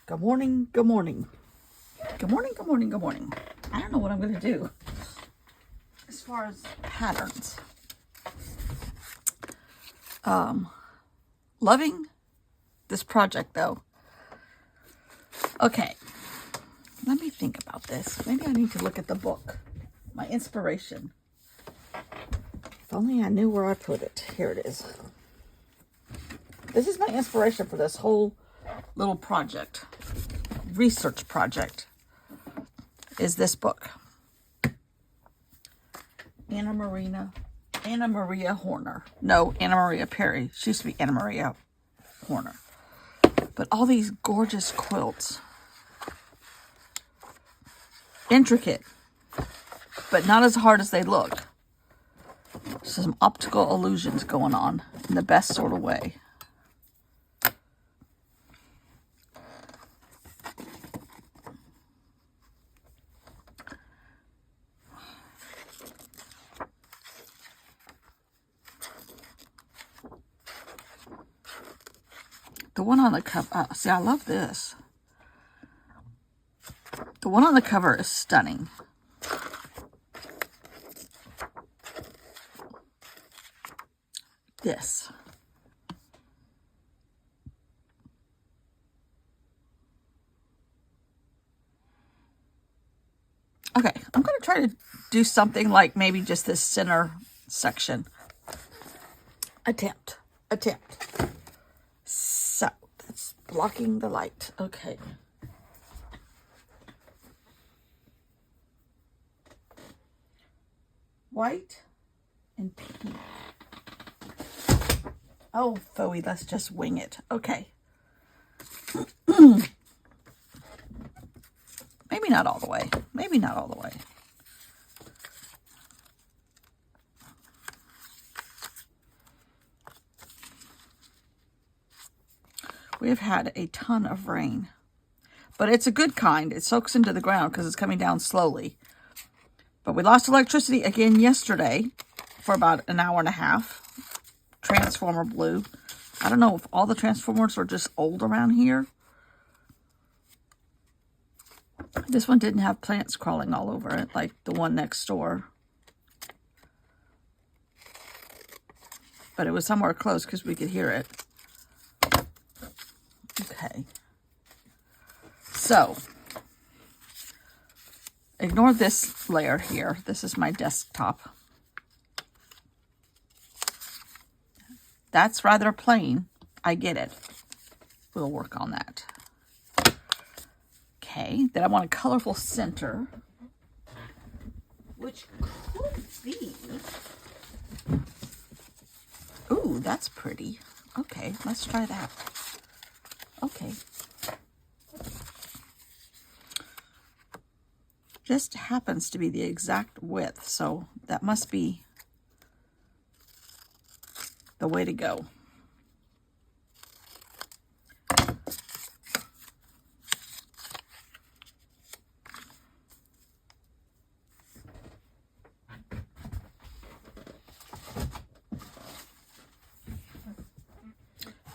Good morning, good morning. Good morning, good morning, good morning. I don't know what I'm going to do as far as patterns. Loving this project though. Okay, let me think about this. Maybe I need to look at the book. My inspiration. If only I knew where I put it. Here it is. This is my inspiration for this whole little project. Research project is this book. Anna Maria Horner. No, Anna Maria Perry. She used to be Anna Maria Horner. But all these gorgeous quilts. Intricate, but not as hard as they look. Some optical illusions going on in the best sort of way. The one on the cover, see, I love this. The one on the cover is stunning. This. Okay, I'm going to try to do something like maybe just this center section. Attempt. So, that's blocking the light. Okay. White and pink. Oh, Foey, let's just wing it. Okay. Maybe not all the way. Maybe not all the way. We have had a ton of rain, but it's a good kind. It soaks into the ground because it's coming down slowly. But we lost electricity again yesterday for about an hour and a half. Transformer blew. I don't know if all the transformers are just old around here. This one didn't have plants crawling all over it like the one next door. But it was somewhere close because we could hear it. Okay. So, ignore this layer here. This is my desktop. That's rather plain. I get it. We'll work on that. Okay, then I want a colorful center, which could be... Ooh, that's pretty. Okay, let's try that. Okay. Just happens to be the exact width, so that must be the way to go.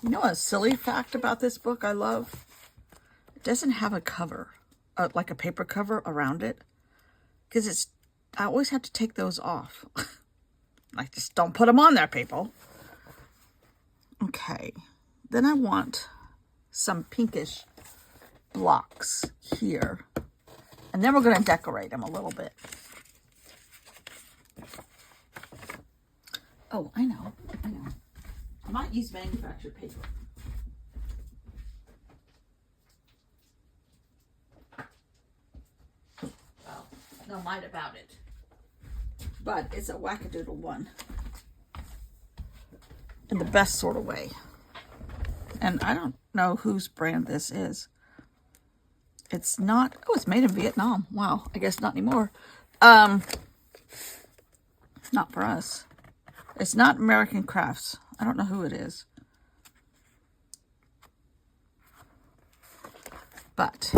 You know a silly fact about this book I love? It doesn't have a cover, like a paper cover around it. Because I always have to take those off. Like, just don't put them on there, people. Okay. Then I want some pinkish blocks here. And then we're going to decorate them a little bit. Oh, I know. I might use manufactured paper. Well, no mind about it. But it's a wackadoodle one. In the best sort of way. And I don't know whose brand this is. It's not... Oh, it's made in Vietnam. Wow. I guess not anymore. Not for us. It's not American Crafts. I don't know who it is. But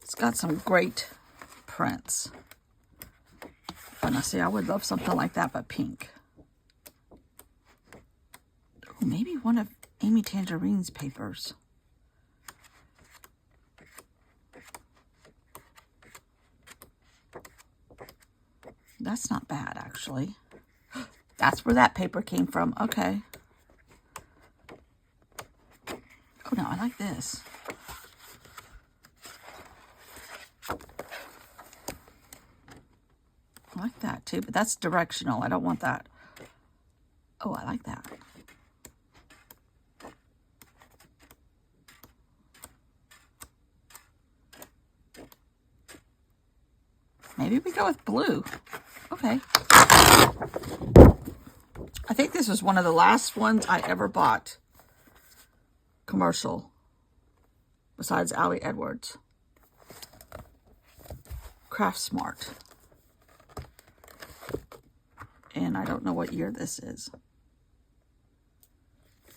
it's got some great prints. And I see I would love something like that, but pink. Ooh, maybe one of Amy Tangerine's papers. That's not bad, actually. That's where that paper came from. Okay. Oh, no, I like this. I like that, too, but that's directional. I don't want that. Oh, I like that. Maybe we go with blue. Okay. I think this was one of the last ones I ever bought. Commercial. Besides Allie Edwards. Craft Smart. And I don't know what year this is.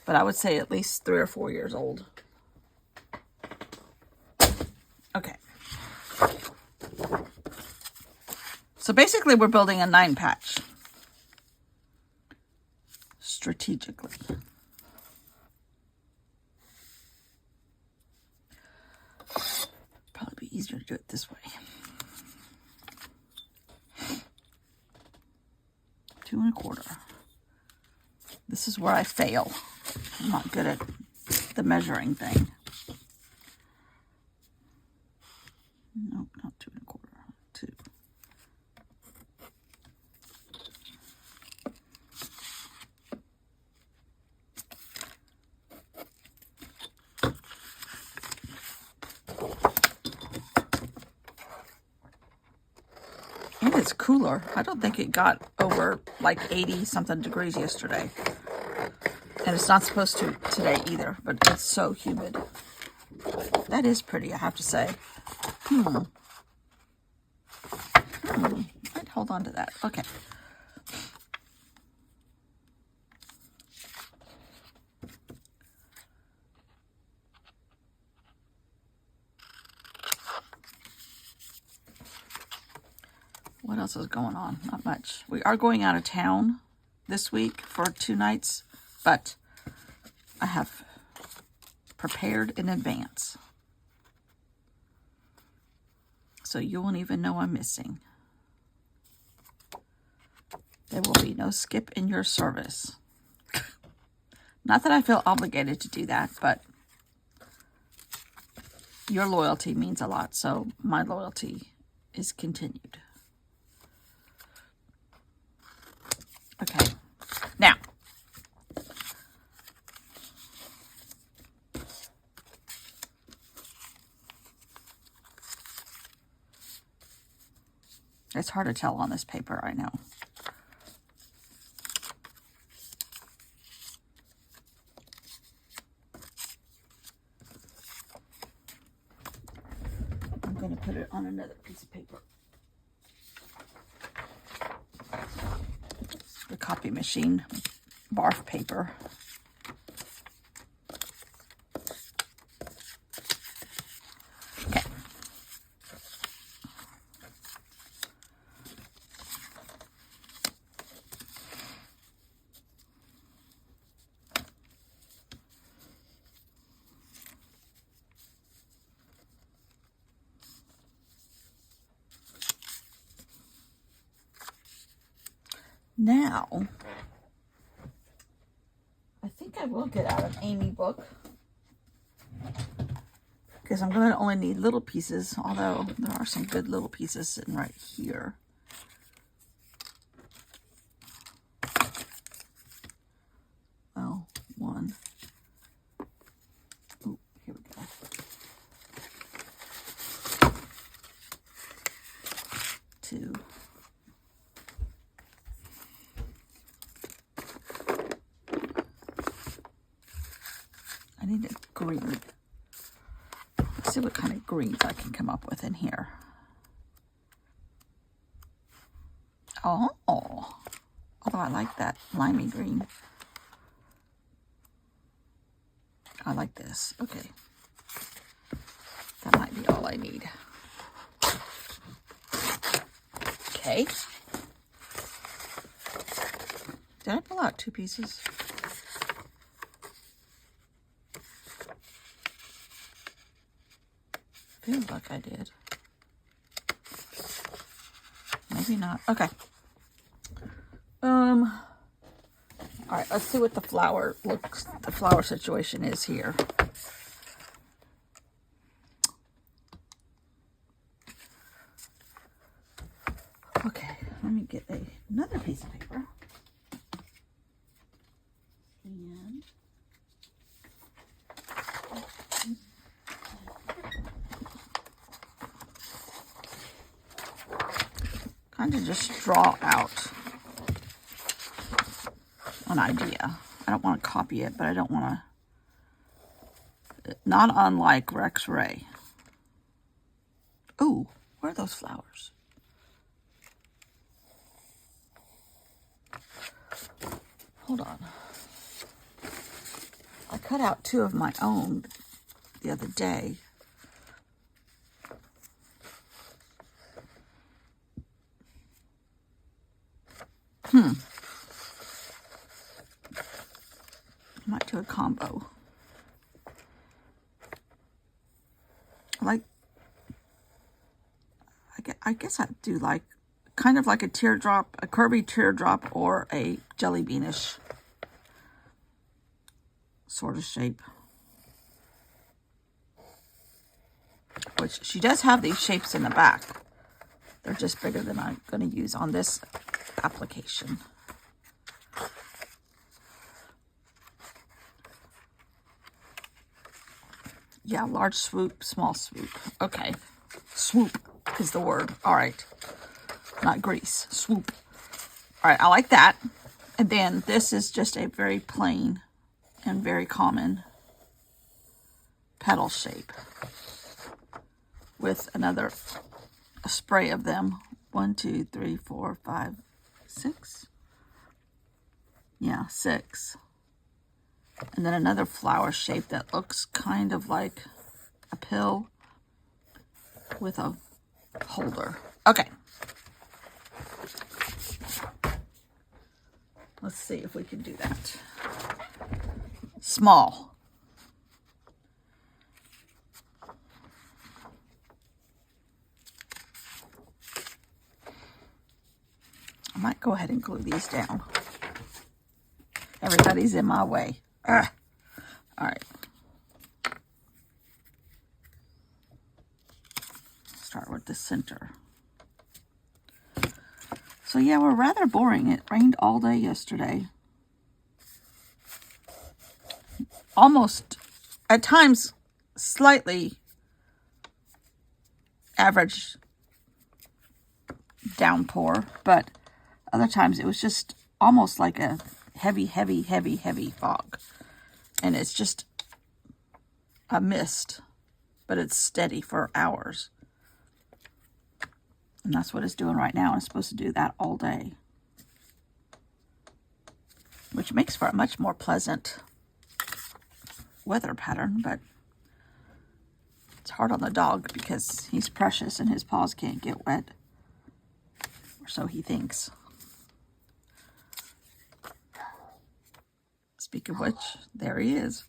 But I would say at least 3 or 4 years old. Okay. So basically we're building a 9-patch. Strategically. Probably be easier to do it this way. 2 1/4. This is where I fail. I'm not good at the measuring thing. Nope, not 2 1/4. 2. And it's cooler. I don't think it got over like 80 something degrees yesterday. And it's not supposed to today either, but it's so humid. That is pretty, I have to say. I'd hold on to that. Okay. What else is going on? Not much. We are going out of town this week for 2 nights, but I have prepared in advance. So you won't even know I'm missing. There will be no skip in your service. Not that I feel obligated to do that, but your loyalty means a lot, so my loyalty is continued. Okay, now, it's hard to tell on this paper, I know. I'm going to put it on another piece of paper. The copy machine barf paper. Okay. Now, I think I will get out an Amy book because I'm going to only need little pieces, although there are some good little pieces sitting right here. Oh, 1. Oh, here we go. 2. I need a green. Let's see what kind of greens I can come up with in here. Oh, although I like that limey green. I like this. Okay. That might be all I need. Okay. Did I pull out 2 pieces? Feels like I did. Maybe not. Okay. All right, let's see what the flower situation is here. Okay, let me get another piece of paper. And kind of just draw out an idea. I don't want to copy it, but I don't want to, not unlike Rex Ray. Ooh, where are those flowers? Hold on. I cut out 2 of my own the other day. I might do a combo. I guess I'd do like, kind of like a teardrop, a curvy teardrop, or a jelly beanish sort of shape. Which she does have these shapes in the back. They're just bigger than I'm going to use on this application. Yeah, large swoop, small swoop. Okay, swoop is the word. All right, not grease, swoop. All right, I like that. And then this is just a very plain and very common petal shape with a spray of them. 1, 2, 3, 4, 5, 6. Yeah, 6. And then another flower shape that looks kind of like a pill with a holder. Okay. Let's see if we can do that. Small. I might go ahead and glue these down. Everybody's in my way. All right. Start with the center. So yeah, we're rather boring. It rained all day yesterday. Almost, at times, slightly average downpour, but other times it was just almost like a heavy fog. And it's just a mist, but it's steady for hours. And that's what it's doing right now. It's supposed to do that all day, which makes for a much more pleasant weather pattern, but it's hard on the dog because he's precious and his paws can't get wet, or so he thinks. Speaking of which, there he is.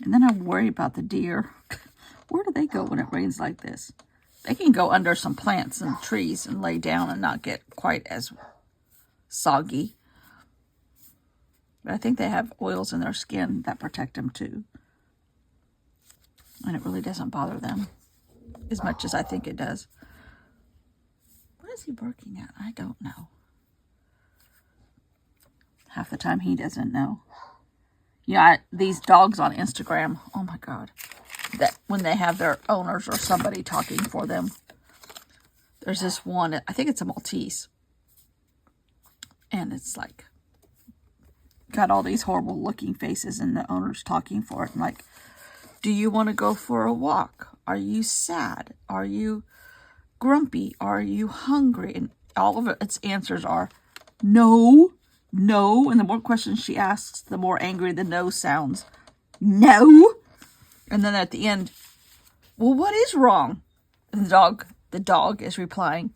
And then I worry about the deer. Where do they go when it rains like this? They can go under some plants and trees and lay down and not get quite as soggy. But I think they have oils in their skin that protect them too. And it really doesn't bother them as much as I think it does. What is he barking at? I don't know. Half the time he doesn't know. Yeah, these dogs on Instagram, oh my God, that when they have their owners or somebody talking for them, there's this one, I think it's a Maltese, and it's like, got all these horrible looking faces and the owner's talking for it, and like, do you want to go for a walk? Are you sad? Are you grumpy? Are you hungry? And all of its answers are no. No, and the more questions she asks, the more angry the no sounds. No. And then at the end, well, what is wrong? And the dog is replying,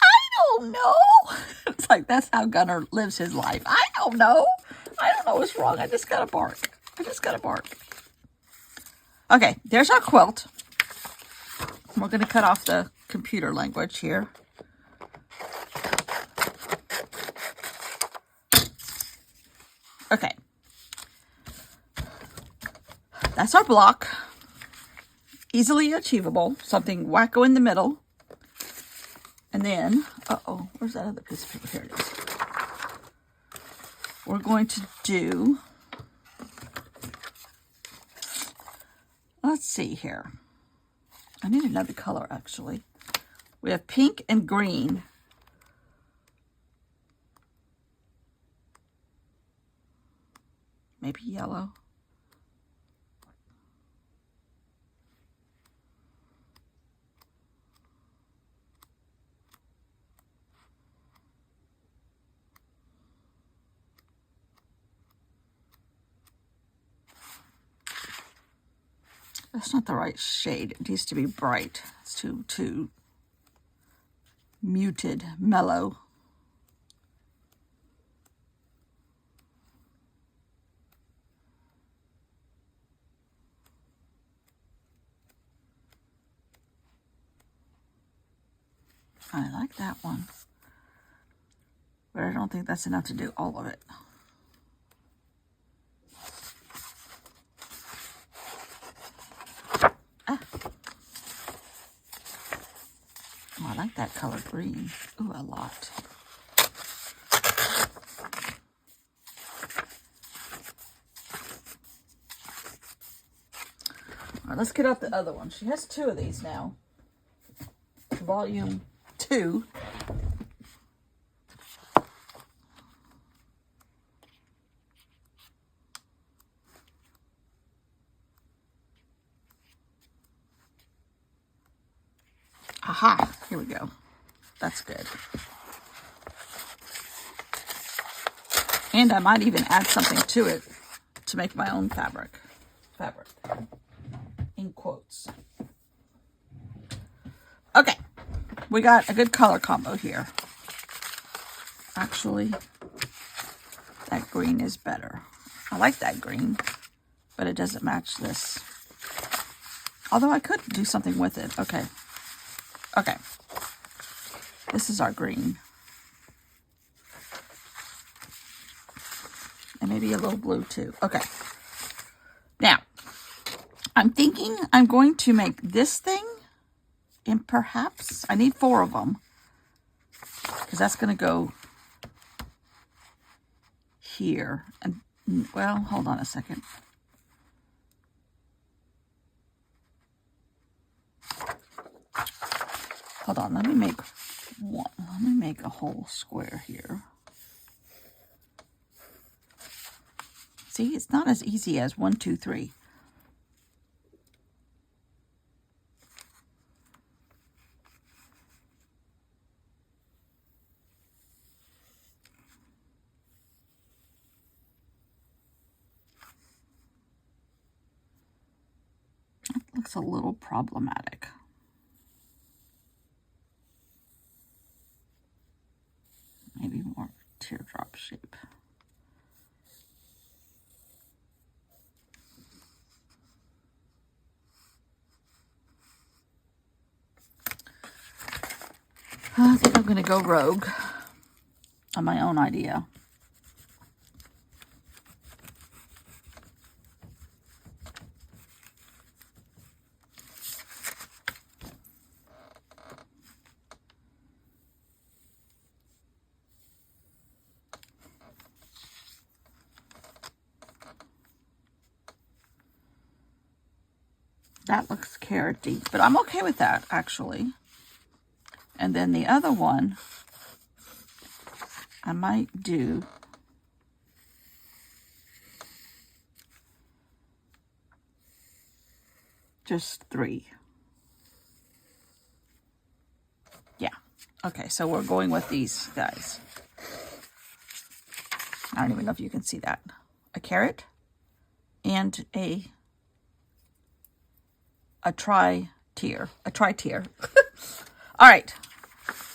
I don't know. It's like, that's how Gunner lives his life. I don't know. I don't know what's wrong. I just gotta bark. I just gotta bark. Okay, there's our quilt. We're gonna cut off the computer language here. Okay. That's our block. Easily achievable. Something wacko in the middle. And then, uh-oh, where's that other piece of paper? Here it is. We're going to do, let's see here. I need another color, actually. We have pink and green. Maybe yellow. That's not the right shade. It needs to be bright. It's too muted, mellow. I like that one. But I don't think that's enough to do all of it. Oh, I like that color green. Ooh, a lot. All right, let's get out the other one. She has 2 of these now. Volume 2. Aha, here we go. That's good. And I might even add something to it to make my own fabric. In quotes. Okay, we got a good color combo here. Actually, that green is better. I like that green, but it doesn't match this. Although I could do something with it. Okay. Okay. This is our green. And maybe a little blue too. Okay. Now, I'm thinking I'm going to make this thing, and perhaps I need 4 of them, because that's going to go here. And, well, hold on a second. Hold on, let me make one. Let me make a whole square here. See, it's not as easy as 1, 2, 3. That looks a little problematic. Maybe more teardrop shape. I think I'm going to go rogue on my own idea. That looks carroty, but I'm okay with that, actually. And then the other one, I might do just 3. Yeah. Okay, so we're going with these guys. I don't even know if you can see that. A carrot and a tri-tier. A tri-tier. All right.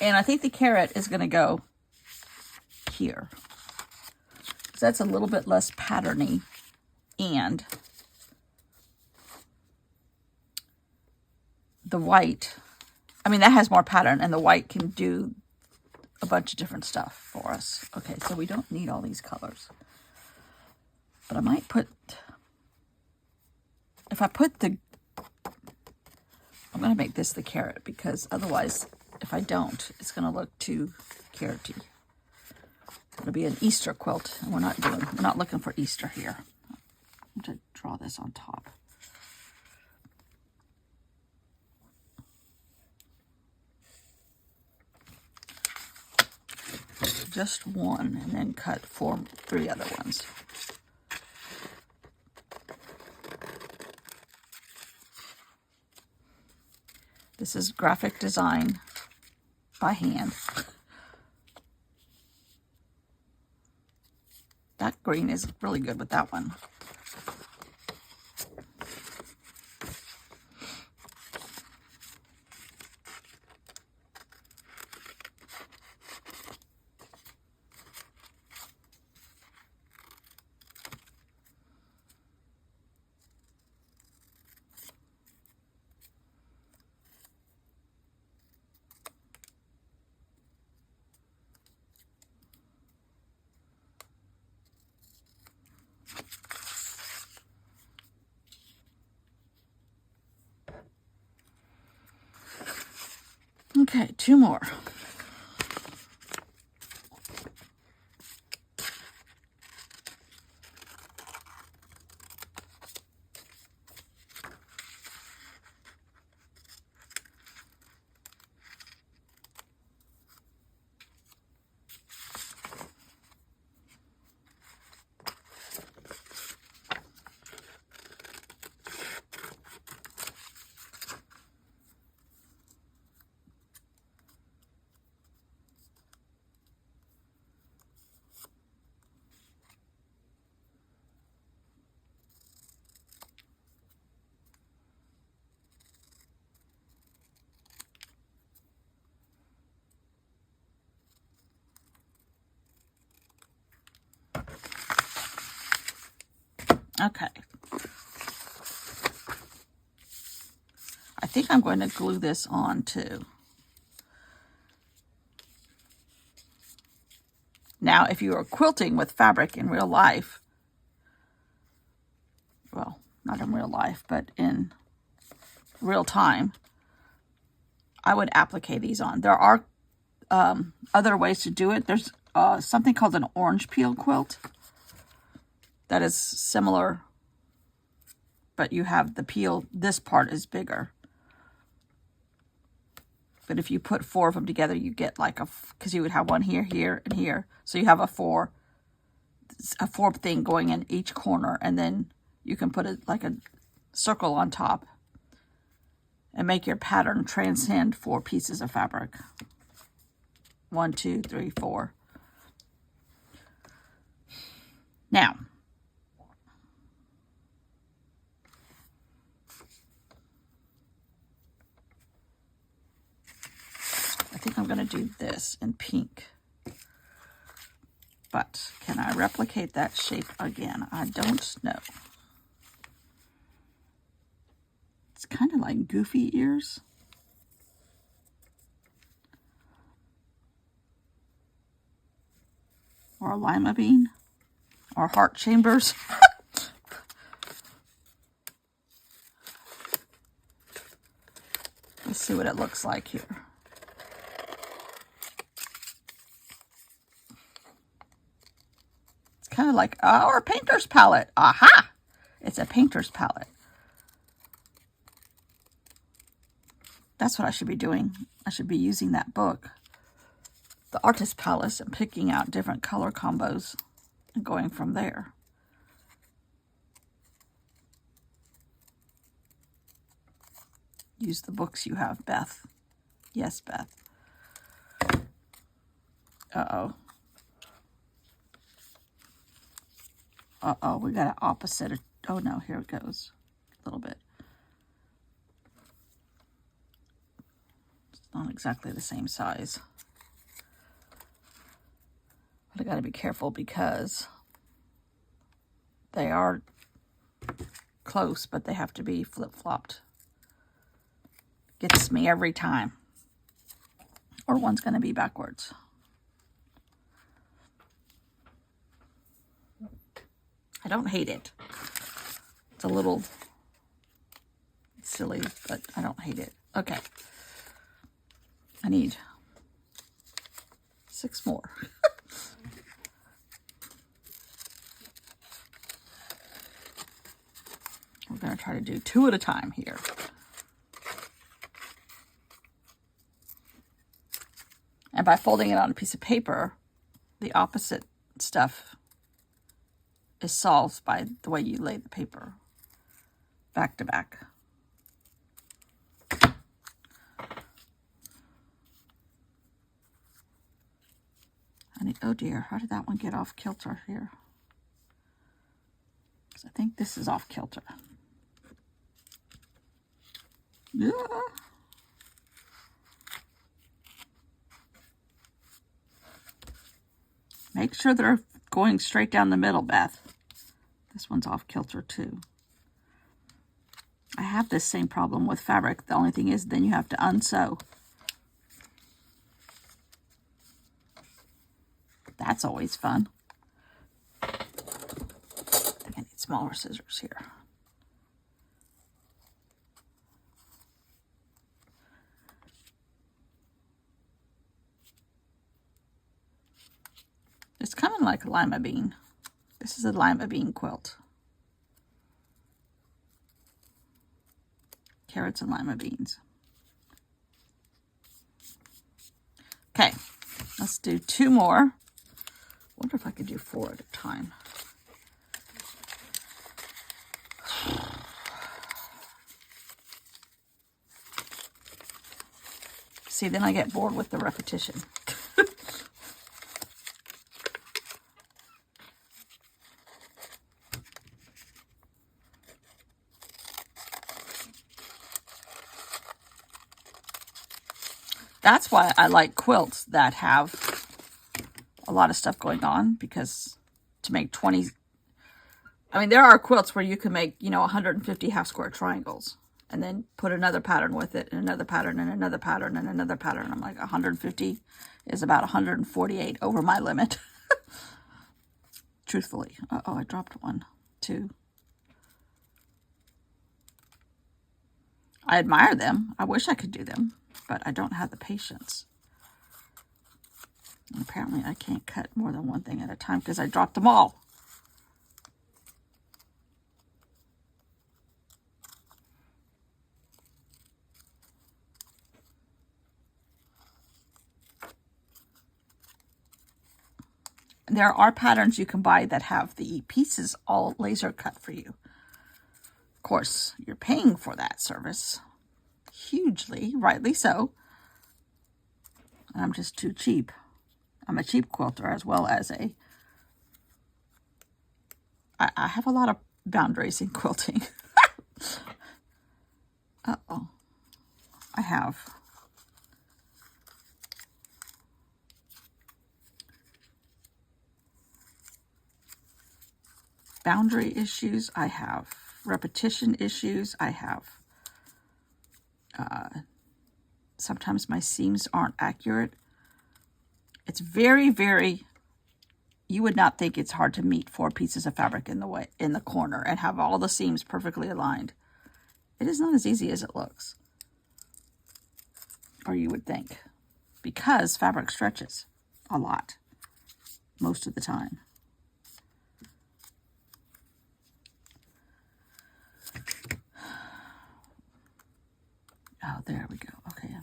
And I think the carrot is going to go here. that's a little bit less patterny, and the white, I mean, that has more pattern, and the white can do a bunch of different stuff for us. Okay, so we don't need all these colors. But I might put, if I put the, I'm going to make this the carrot, because otherwise, if I don't, it's going to look too carroty. It'll be an Easter quilt, and we're not looking for Easter here. I'm going to draw this on top. Just one, and then cut 3 other ones. This is graphic design by hand. That green is really good with that one. Okay, 2 more. Okay. I think I'm going to glue this on too. Now, if you are quilting with fabric in real life, well, not in real life, but in real time, I would applique these on. There are other ways to do it. There's something called an orange peel quilt that is similar, but you have the peel, this part is bigger. But if you put 4 of them together, you get like because you would have one here, here, and here. So you have a 4 thing going in each corner, and then you can put it like a circle on top and make your pattern transcend 4 pieces of fabric. 1, 2, 3, 4. Now, I think I'm going to do this in pink. But can I replicate that shape again? I don't know. It's kind of like goofy ears. Or a lima bean. Or heart chambers. Let's see what it looks like here. It's kind of like, or a painter's palette. Aha! It's a painter's palette. That's what I should be doing. I should be using that book, the Artist Palace, and picking out different color combos and going from there. Use the books you have, Beth. Yes, Beth. Uh-oh. Uh-oh, we got an opposite. Oh, no, here it goes. A little bit. It's not exactly the same size. But I got to be careful because They are close, but they have to be flip-flopped. Gets me every time. Or one's going to be backwards. I don't hate it. It's a little silly, but I don't hate it. Okay. I need 6 more. We're going to try to do 2 at a time here. And by folding it on a piece of paper, the opposite stuff is solved by the way you lay the paper back to back. Oh dear, how did that one get off kilter here? Because I think this is off kilter. Yeah. Make sure they're going straight down the middle, Beth. This one's off kilter too. I have this same problem with fabric. The only thing is then you have to unsew. That's always fun. I think I need smaller scissors here. It's kind of like a lima bean. This is a lima bean quilt. Carrots and lima beans. Okay, let's do 2 more. Wonder if I could do 4 at a time. See, then I get bored with the repetition. That's why I like quilts that have a lot of stuff going on, because to make 20, I mean, there are quilts where you can make, 150 half square triangles and then put another pattern with it and another pattern and another pattern and another pattern. I'm like, 150 is about 148 over my limit. Truthfully. Uh-oh, I dropped 1, 2. I admire them. I wish I could do them, but I don't have the patience. And apparently I can't cut more than one thing at a time because I dropped them all. There are patterns you can buy that have the pieces all laser cut for you. Of course, you're paying for that service hugely, rightly so. And I'm just too cheap. I'm a cheap quilter as well as I have a lot of boundaries in quilting. Uh-oh. I have boundary issues. I have repetition issues. I have sometimes my seams aren't accurate. It's very, very, you would not think it's hard to meet 4 pieces of fabric in the corner and have all the seams perfectly aligned. It is not as easy as it looks, or you would think, because fabric stretches a lot most of the time. Oh, there we go. Okay.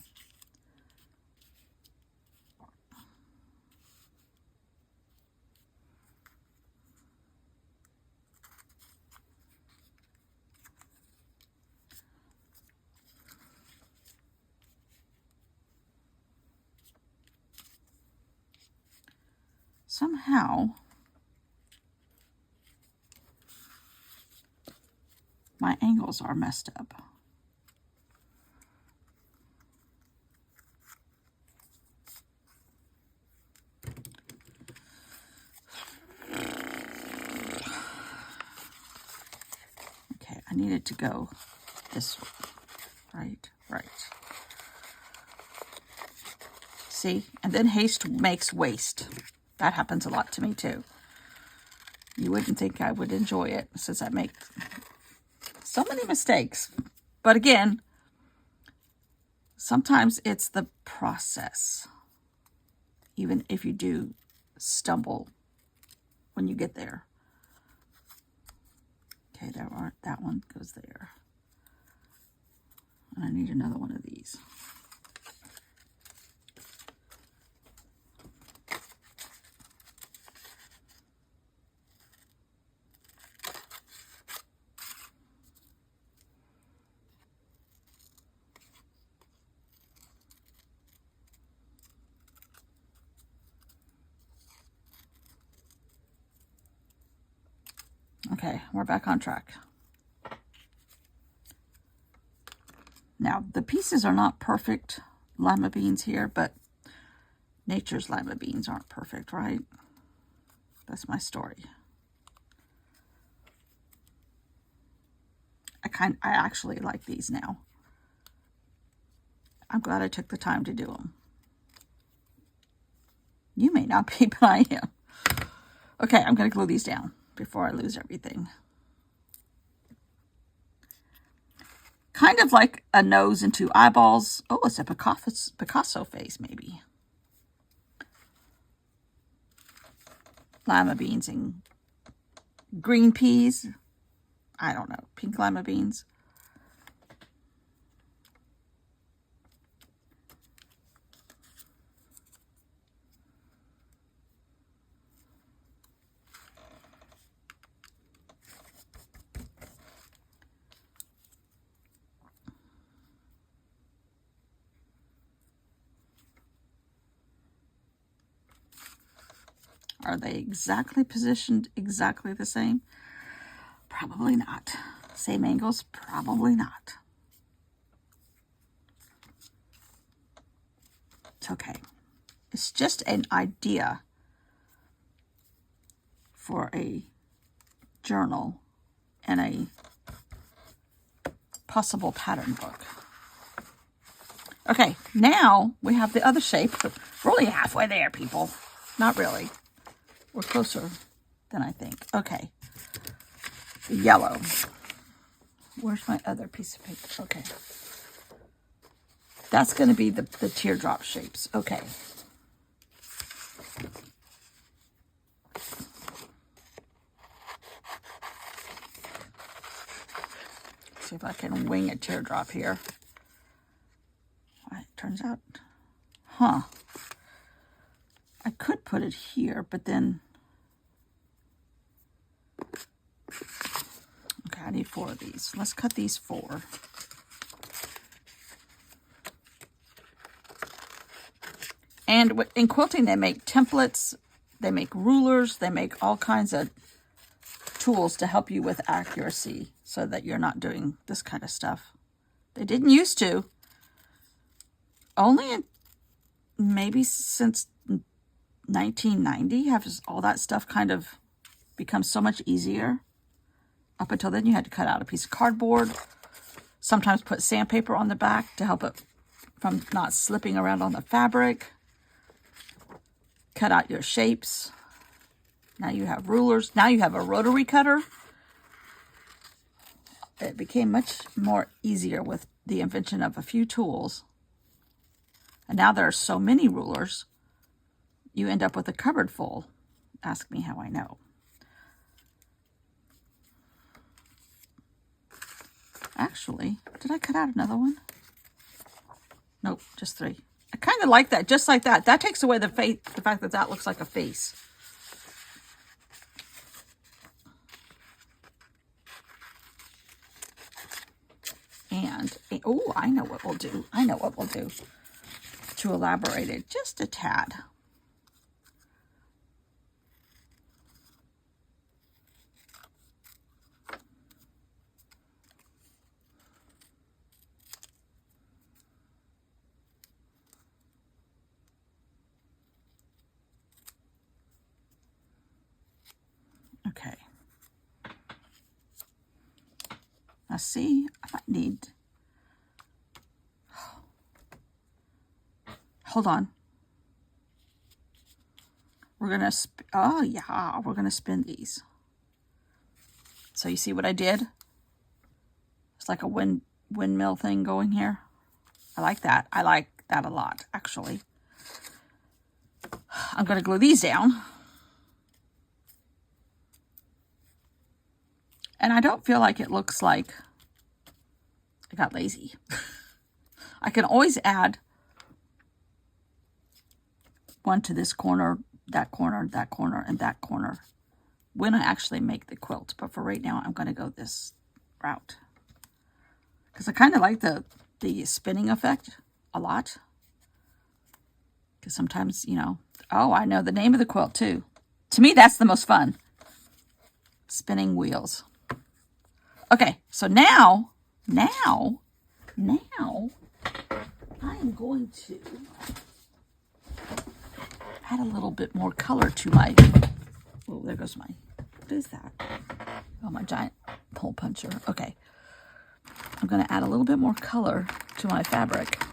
Somehow my angles are messed up. needed to go this way. Right. See? And then haste makes waste. That happens a lot to me too. You wouldn't think I would enjoy it since I make so many mistakes. But again, sometimes it's the process. Even if you do stumble when you get there. Okay, that one goes there. And I need another one of these. Okay, we're back on track. Now, the pieces are not perfect lima beans here, but nature's lima beans aren't perfect, right? That's my story. I actually like these now. I'm glad I took the time to do them. You may not be, but I am. Okay, I'm going to glue these down before I lose everything. Kind of like a nose and two eyeballs. Oh, it's a Picasso face, maybe. Lima beans and green peas. I don't know. Pink lima beans. Are they exactly positioned exactly the same? Probably not. Same angles? Probably not. It's okay. It's just an idea for a journal and a possible pattern book. Okay, now we have the other shape. We're only halfway there, people. Not really. We're closer than I think. Okay. The yellow. Where's my other piece of paper? Okay. That's going to be the teardrop shapes. Okay. See if I can wing a teardrop here. It turns out, I could put it here, but then, okay, I need 4 of these. Let's cut these 4. And in quilting, they make templates, they make rulers, they make all kinds of tools to help you with accuracy so that you're not doing this kind of stuff. They didn't used to. Only maybe since 1990 has all that stuff kind of become so much easier. Up until then, you had to cut out a piece of cardboard, sometimes put sandpaper on the back to help it from not slipping around on the fabric. Cut out your shapes. Now you have rulers. Now you have a rotary cutter. It became much more easier with the invention of a few tools. And now there are so many rulers, you end up with a cupboard full. Ask me how I know. Actually, did I cut out another one? Nope, just 3. I kind of like that, just like that. That takes away the fact that that looks like a face. And, oh, I know what we'll do. I know what we'll do to elaborate it just a tad. Okay. Now let's see. I might need, hold on. We're going to, oh yeah, we're going to spin these. So you see what I did? It's like a windmill thing going here. I like that. I like that a lot, actually. I'm going to glue these down. And I don't feel like it looks like I got lazy. I can always add one to this corner, that corner, that corner, and that corner when I actually make the quilt. But for right now, I'm going to go this route. Because I kind of like the spinning effect a lot. Because sometimes, you know, oh, I know the name of the quilt too. To me, that's the most fun. Spinning wheels. Okay, so now, I am going to add a little bit more color to my, oh, there goes my, what is that? Oh, my giant hole puncher. Okay. I'm going to add a little bit more color to my fabric.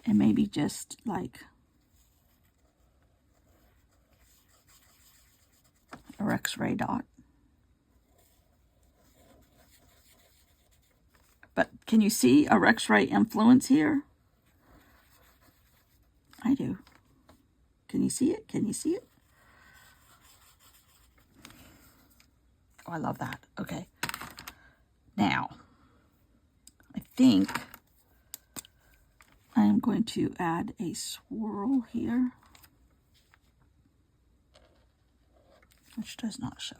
And maybe just like a X-ray dot. But can you see a X-ray influence here? I do. Can you see it? Can you see it? Oh, I love that. Okay. Now, I think I am going to add a swirl here, which does not show.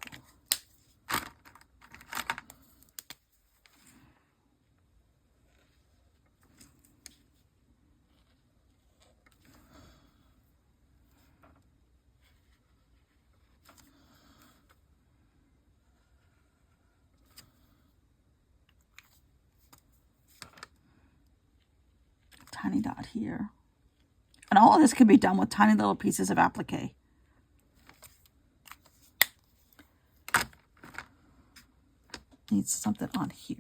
Tiny dot here. And all of this can be done with tiny little pieces of applique. Needs something on here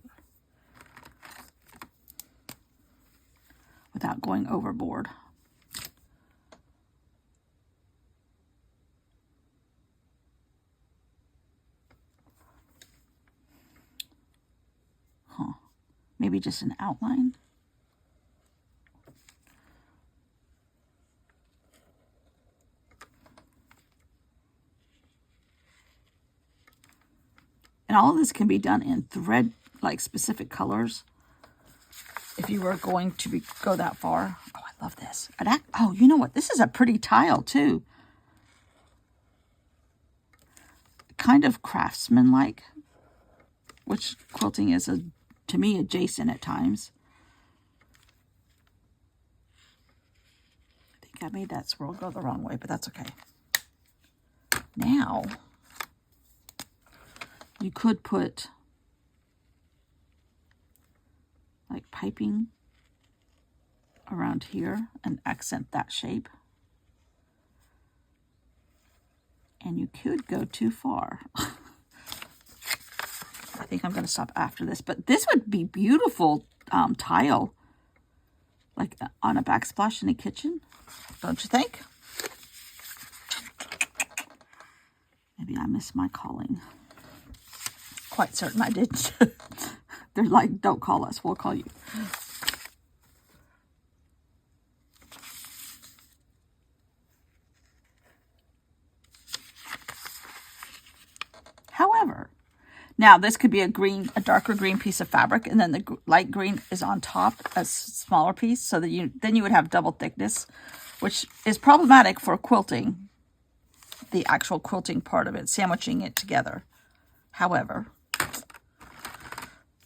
without going overboard. Huh. Maybe just an outline. And all of this can be done in thread, like specific colors. If you were going to go that far. Oh, I love this. Oh, you know what? This is a pretty tile too. Kind of craftsman-like, which quilting is, to me, adjacent at times. I think I made that swirl go the wrong way, but that's okay. Now, you could put like piping around here and accent that shape. And you could go too far. I think I'm going to stop after this, but this would be beautiful tile, like on a backsplash in a kitchen, don't you think? Maybe I missed my calling. Quite certain I did. They're like, don't call us, we'll call you. However, now this could be a darker green piece of fabric, and then the light green is on top, a smaller piece, so that then you would have double thickness, which is problematic for quilting, the actual quilting part of it, sandwiching it together. However,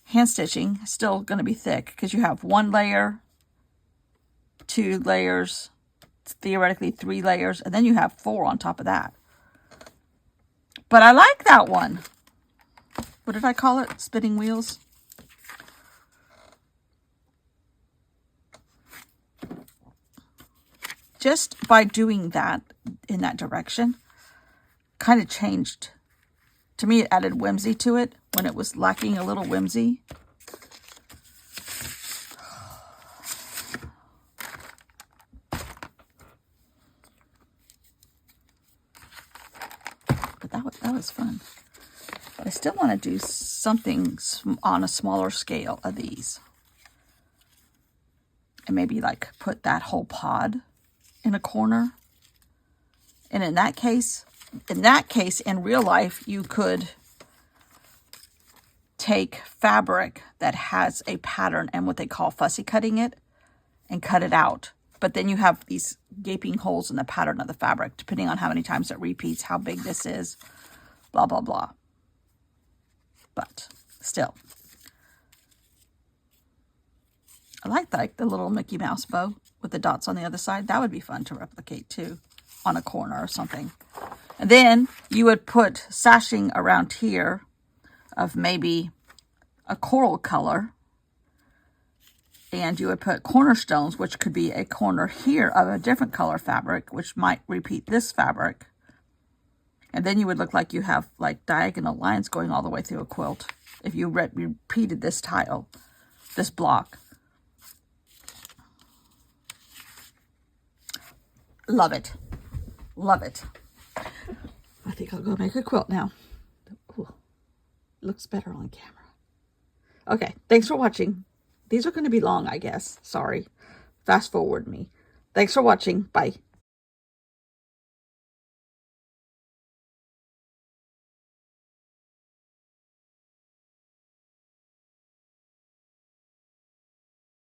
hand stitching is still going to be thick because you have 1 layer, 2 layers, theoretically 3 layers, and then you have 4 on top of that. But I like that one. What did I call it? Spinning wheels? just by doing that in that direction, kind of changed. To me, it added whimsy to it when it was lacking a little whimsy. But that was fun. But I still want to do something on a smaller scale of these. And maybe like put that whole pod in a corner. And in that case, in real life, you could take fabric that has a pattern and what they call fussy cutting it and cut it out. But then you have these gaping holes in the pattern of the fabric, depending on how many times it repeats, how big this is, blah, blah, blah. But still, I like the little Mickey Mouse bow with the dots on the other side. That would be fun to replicate too on a corner or something. And then you would put sashing around here of maybe a coral color. And you would put cornerstones, which could be a corner here of a different color fabric, which might repeat this fabric. And then you would look like you have like diagonal lines going all the way through a quilt if you repeated this tile, this block. Love it. Love it. I think I'll go make a quilt now. Ooh, looks better on camera. Okay, thanks for watching. These are going to be long, I guess. Sorry. Fast forward me. Thanks for watching. Bye.